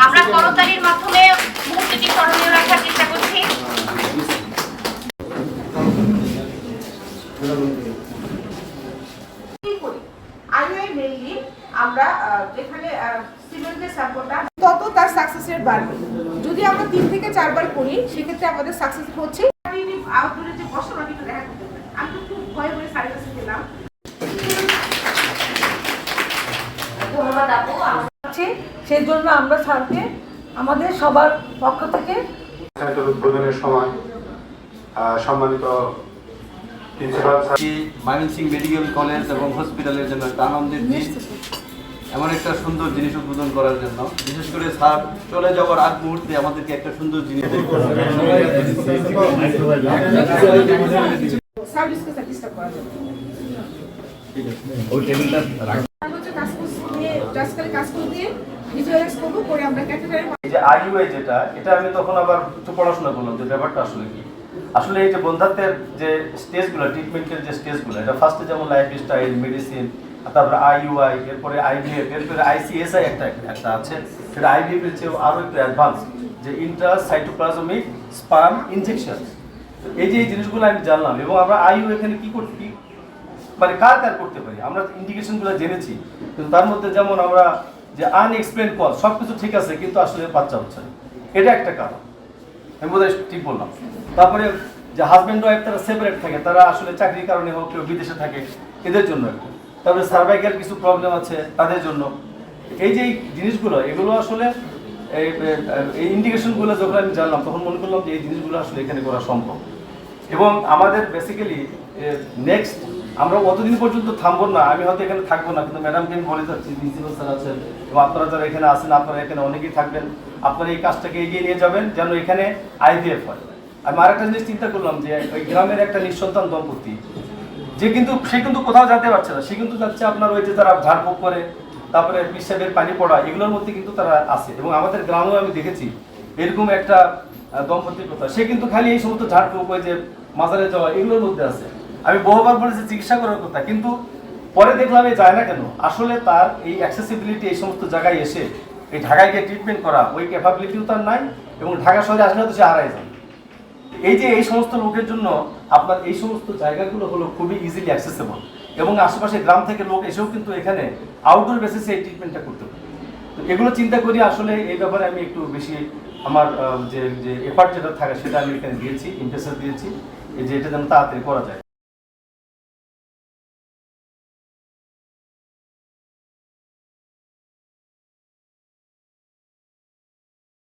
আমরা করতালির মাধ্যমে মুহূর্তটি স্মরণীয় রাখার চেষ্টা করছি। আমরা যেখানে সিমেন্টের সাপোর্টটা তত তার সাকসেসের বাড়বে। যদি আমরা 3 থেকে 4 বার করি সেক্ষেত্রে আমাদের সাকসেস হচ্ছে। আউটডোরে যে বসানো কিন্তু দেখা করতে পারে। আমি তো খুব ভয় করে স্যারের কাছে গেলাম। ধন্যবাদ আপু। সেই জন্য আমরা স্যারকে আমাদের সবার পক্ষ থেকে উদ্বোধনের সময় সম্মানিত ময়মনসিংহ মেডিকেল কলেজ এবং হসপিটালের জন্য একটা আনন্দের দিন, এমন একটা সুন্দর জিনিস উদ্বোধন করার জন্য, বিশেষ করে স্যার চলে যাওয়ার আগ মুহূর্তে আমাদেরকে একটা সুন্দর জিনিস আইইউআই যেটা, এটা আমি তখন আবার একটু পড়াশোনা করলাম যে ব্যাপারটা আসলে কি। আসলে এই যে বন্ধাত্বের যে স্টেজগুলো, ট্রিটমেন্টের যে স্টেজগুলো, এটা ফার্স্টে যেমন লাইফ স্টাইল, মেডিসিন, তারপরে আইইউআই, এরপরে আইভিএফ, এরপরে আইসিএসআই একটা আছে, সেটা আইভিএফ এর চেয়েও আরও একটু অ্যাডভান্স, যে ইন্ট্রাসাইটোপ্লাজমিক স্পার্ম ইনজেকশন। এই যে এই জিনিসগুলো আমি জানলাম, এবং আমরা আইইউ এখানে কি করতে মানে কার করতে পারি, আমরা ইন্ডিকেশনগুলো জেনেছি, কিন্তু তার মধ্যে যেমন আমরা যে আনএক্সপ্লেন কজ, সব কিছু ঠিক আছে কিন্তু আসলে বাচ্চা হচ্ছে না, এটা একটা কারণ। আমি বোধহয় ঠিক বললাম। তারপরে যে হাজব্যান্ড ওয়াইফ তারা সেপারেট থাকে, তারা আসলে চাকরির কারণে হোক, কেউ বিদেশে থাকে, এদের জন্য একটা। তারপরে সার্ভাইকাল কিছু প্রবলেম আছে তাদের জন্য। এই যে জিনিসগুলো, এগুলো আসলে এই ইন্ডিকেশনগুলো যখন আমি জানলাম, তখন মনে করলাম যে এই জিনিসগুলো আসলে এখানে করা সম্ভব। এবং আমাদের বেসিক্যালি নেক্সট আমরা অতদিন পর্যন্ত থামবো না, আমি হয়তো এখানে থাকবো না, কিন্তু ম্যাডামকে আমি বলে যাচ্ছি, প্রিন্সিপাল স্যার আছেন এবং আপনারা যারা এখানে আছেন, আপনারা এখানে অনেকেই থাকবেন, আপনারা এই কাজটাকে এগিয়ে নিয়ে যাবেন যেন এখানে আইভিএফ হয়। আমি আরেকটা জিনিস চিন্তা করলাম যে ওই গ্রামের একটা নিঃসন্তান দম্পতি, সে কিন্তু কোথাও যেতে পারছে না, সে কিন্তু যাচ্ছে আপনার ওই যে তারা ঝাড়ফুঁক করে, তারপরে পিসাবের পানি পড়া, এগুলোর মধ্যে কিন্তু তারা আছে। এবং আমাদের গ্রামেও আমি দেখেছি এরকম একটা দম্পতির কথা, সে কিন্তু খালি এই সমস্ত ঝাড়ফুঁক, ওই যে মাজারে যাওয়া, এগুলোর মধ্যে আছে। আমি বহুবার বলেছি চিকিৎসা করার কথা, কিন্তু পরে দেখলাম এই যায় না কেন। আসলে তার এই অ্যাক্সেসিবিলিটি এই সমস্ত জায়গায় এসে এই ঢাকায় গিয়ে ট্রিটমেন্ট করা, ওই ক্যাপাবিলিটিও তার নাই, এবং ঢাকা শহরে আসলে তো সে হারাই যায়। এই যে এই সমস্ত লোকের জন্য আপনার এই সমস্ত জায়গাগুলো হলো খুবই ইজিলি অ্যাক্সেসেবল, এবং আশেপাশে গ্রাম থেকে লোক এসেও কিন্তু এখানে আউটডোর বেসিসে এই ট্রিটমেন্টটা করতে পারে। তো এগুলো চিন্তা করি আসলে এই ব্যাপারে আমি একটু বেশি আমার যে এফার্ট যেটা থাকে সেটা আমি এখানে দিয়েছি, ইন্টারেস্ট দিয়েছি, যে এটা যেন তাড়াতাড়ি করা যায়।